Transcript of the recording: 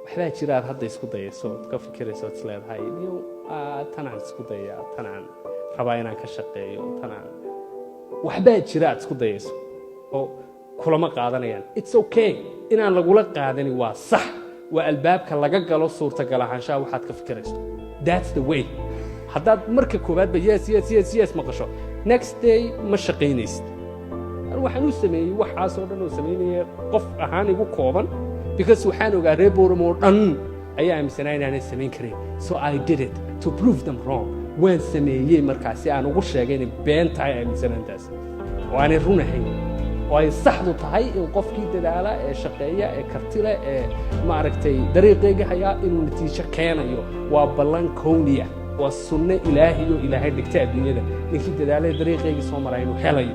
waxbaa jiraad hadda isku dayayso ka fikirayso isleedahay niyo tanaan isku dayaa tanaan rabaa inaan ka shaqeeyo tanaan waxbaa jiraad isku dayayso oo kulama qaadanayaan it's okay inaan lagula qaadani waa sax waa albaabka laga galo suurtagal ahaanshaha waxaad ka fikirayso that's the way haddaad marka koowaad ba yes maqasho next day ma shaqaynaysid waxaan u sameeyey waxaasoo dhan oo sameynaya qof ahaan igu kooban because waxaan ogaa reer Booramo oo dhan ayaa aaminsanaa inaanay samayn karin so I did it to prove them wrong waan sameeyey markaasi aan ugu sheegay inay been tahay aaminsanaantaas oo aanay run ahayn oo ay saxdu tahay in qofkii dadaala ee shaqeeya ee kartile ee maaragtay dariiqeega hayaa inuu natiijo keenayo waa ballan kowniya waa sunne ilaahiyo ilaahay dhigtay adduunyada ninkii dadaalay dariiqeegii soo maray inuu helayo